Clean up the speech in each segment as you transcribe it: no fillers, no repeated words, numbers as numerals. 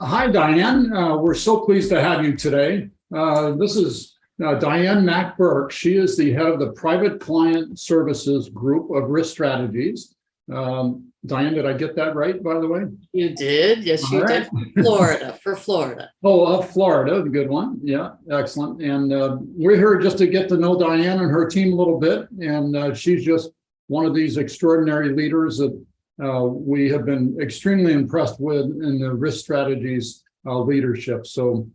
Hi, Diane. We're so pleased to have you today. This is Diane Mack-Burke. She is the head of the Private Client Services Group of Risk Strategies. Diane, did I get that right, by the way? You did. Yes, All you right. did. For Florida. Oh, Florida, the good one. Yeah, excellent. And we're here just to get to know Diane and her team a little bit. And she's just one of these extraordinary leaders that we have been extremely impressed with in the risk strategies leadership. So,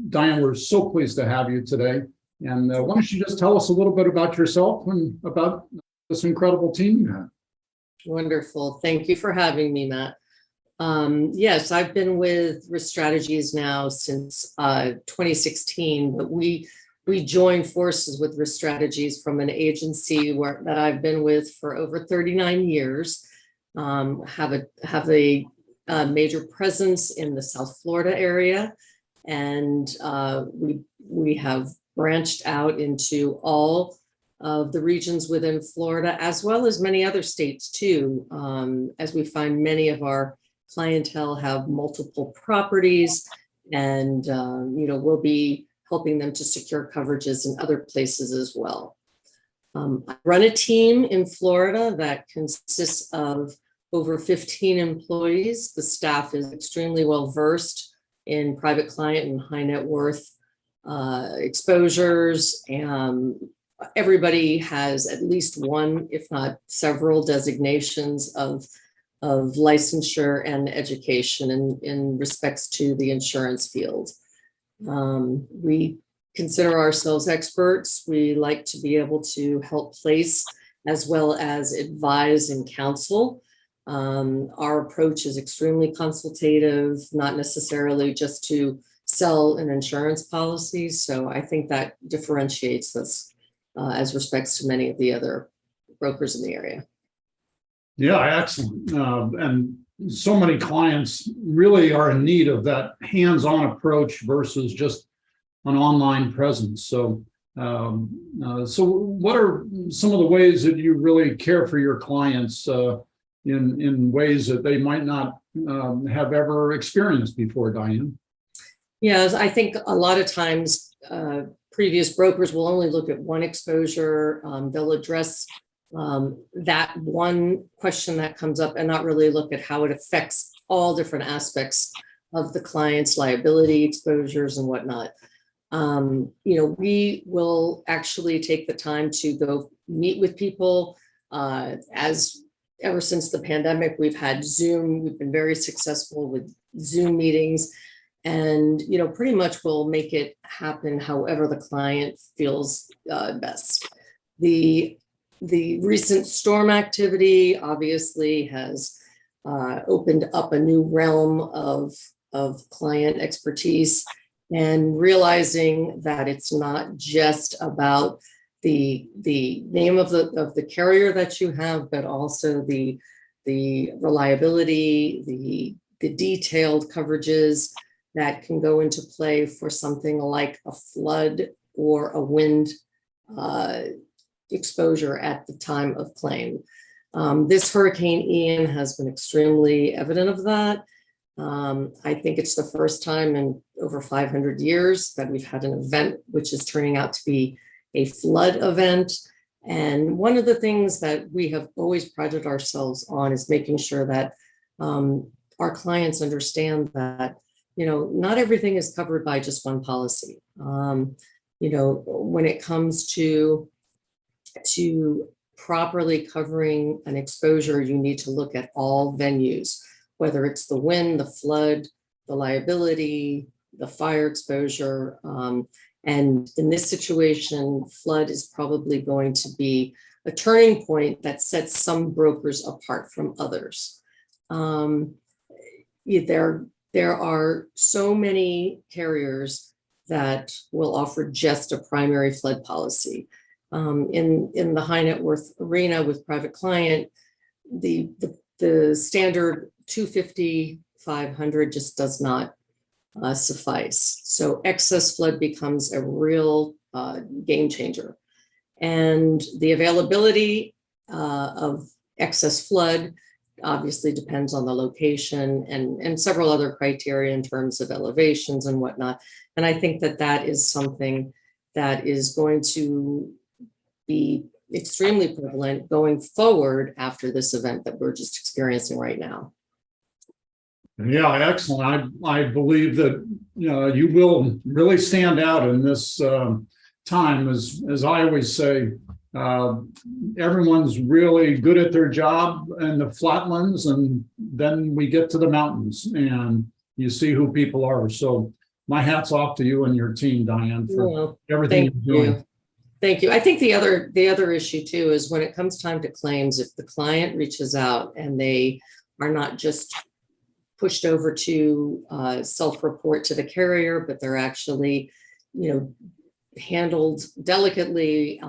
Diane, we're so pleased to have you today. And why don't you just tell us a little bit about yourself and about this incredible team you have? Wonderful. Thank you for having me, Matt. Yes, I've been with Risk Strategies now since 2016, but we joined forces with Risk Strategies from an agency that I've been with for over 39 years. Have a major presence in the South Florida area, and we have branched out into all of the regions within Florida, as well as many other states too, as we find many of our clientele have multiple properties, and we'll be helping them to secure coverages in other places as well. I run a team in Florida that consists of over 15 employees. The staff is extremely well versed in private client and high net worth exposures, and everybody has at least one, if not several, designations of licensure and education in respects to the insurance field. We consider ourselves experts. We like to be able to help place as well as advise and counsel. Our approach is extremely consultative, not necessarily just to sell an insurance policy. So I think that differentiates us as respects to many of the other brokers in the area. Yeah, excellent. And so many clients really are in need of that hands-on approach versus just an online presence. So, so what are some of the ways that you really care for your clients in ways that they might not have ever experienced before, Diane? Yes, I think a lot of times previous brokers will only look at one exposure. They'll address that one question that comes up and not really look at how it affects all different aspects of the client's liability exposures and whatnot. We will actually take the time to go meet with people. Ever since the pandemic, we've had Zoom. We've been very successful with Zoom meetings, and pretty much we'll make it happen however the client feels best. The recent storm activity obviously has opened up a new realm of client expertise, and realizing that it's not just about the name of the carrier that you have, but also the reliability, the detailed coverages that can go into play for something like a flood or a wind exposure at the time of claim. This Hurricane Ian has been extremely evident of that. I think it's the first time in over 500 years that we've had an event which is turning out to be a flood event. And one of the things that we have always prided ourselves on is making sure that our clients understand that, not everything is covered by just one policy. When it comes to properly covering an exposure, you need to look at all venues, whether it's the wind, the flood, the liability, the fire exposure. And in this situation, flood is probably going to be a turning point that sets some brokers apart from others. There are so many carriers that will offer just a primary flood policy. In the high net worth arena with private client, the standard 250, 500 just does not suffice. So excess flood becomes a real game changer. And the availability of excess flood obviously depends on the location and several other criteria in terms of elevations and whatnot. And I think that that is something that is going to be extremely prevalent going forward after this event that we're just experiencing right now. Yeah, excellent. I believe that you will really stand out in this time. As I always say, everyone's really good at their job in the flatlands, and then we get to the mountains and you see who people are. So my hat's off to you and your team, Diane, for everything you're doing. Thank you. I think the other issue too is when it comes time to claims, if the client reaches out and they are not just pushed over to self-report to the carrier, but they're actually, handled delicately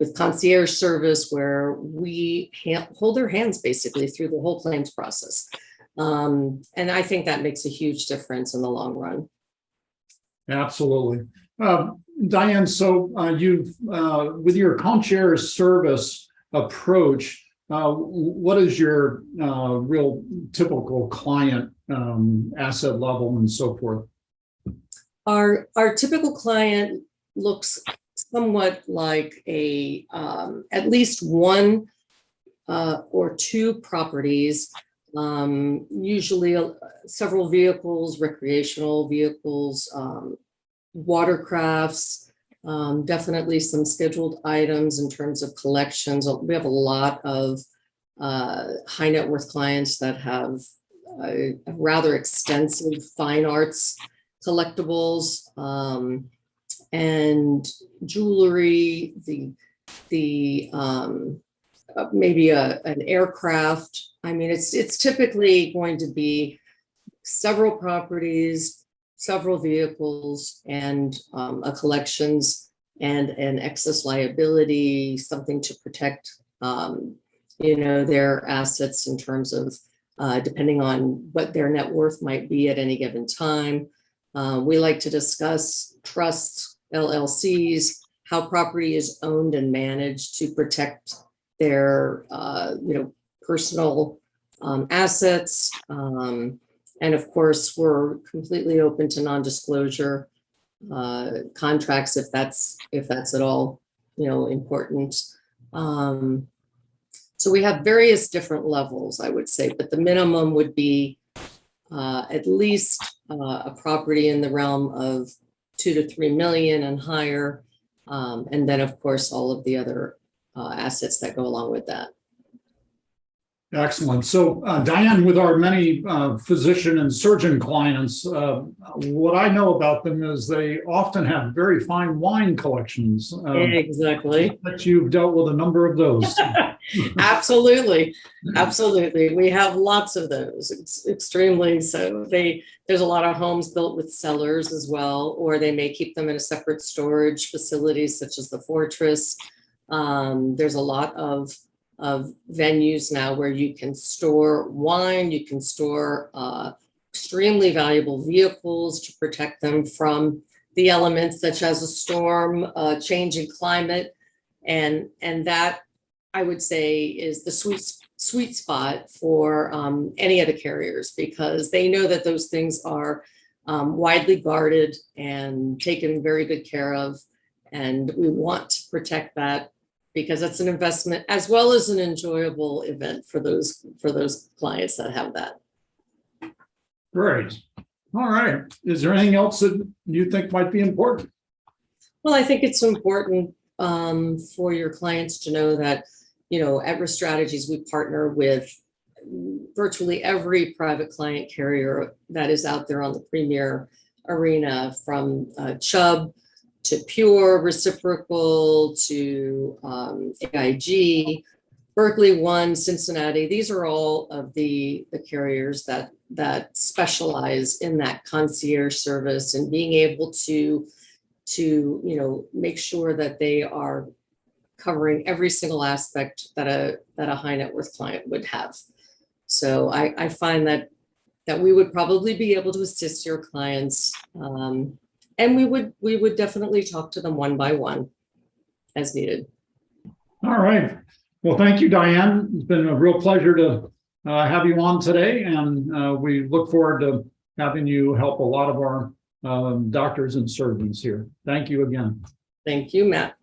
with concierge service, where we hold their hands basically through the whole claims process. And I think that makes a huge difference in the long run. Absolutely. Diane, so you've, with your concierge service approach, what is your real typical client asset level and so forth? Our typical client looks somewhat like a at least one or two properties, usually several vehicles, recreational vehicles, watercrafts, definitely some scheduled items in terms of collections. We have a lot of high net worth clients that have a rather extensive fine arts collectibles, and jewelry, maybe an aircraft. I mean, it's typically going to be several properties, several vehicles, and a collections and an excess liability, something to protect their assets in terms of depending on what their net worth might be at any given time. We like to discuss trusts, LLCs, how property is owned and managed to protect their personal assets. And of course, we're completely open to non-disclosure contracts if that's at all important. So we have various different levels, I would say, but the minimum would be at least a property in the realm of 2 to 3 million and higher, and then of course all of the other assets that go along with that. Excellent. So Diane, with our many physician and surgeon clients, what I know about them is they often have very fine wine collections. Exactly. But you've dealt with a number of those. Absolutely. We have lots of those. It's extremely so. There's a lot of homes built with cellars as well, or they may keep them in a separate storage facilities such as the Fortress. There's a lot of venues now where you can store wine, you can store extremely valuable vehicles to protect them from the elements such as a storm, changing climate, and that I would say is the sweet spot for any of the carriers, because they know that those things are widely guarded and taken very good care of, and we want to protect that because it's an investment as well as an enjoyable event for those clients that have that. Great. All right. Is there anything else that you think might be important? Well, I think it's important for your clients to know that, at Risk Strategies, we partner with virtually every private client carrier that is out there on the premier arena, from Chubb to Pure, Reciprocal to AIG, Berkeley One, Cincinnati. These are all of the carriers that specialize in that concierge service and being able to make sure that they are covering every single aspect that a high net worth client would have. So I find that we would probably be able to assist your clients, and we would definitely talk to them one by one as needed. All right. Well, thank you, Diane. It's been a real pleasure to have you on today, and we look forward to having you help a lot of our doctors and surgeons here. Thank you again. Thank you, Matt.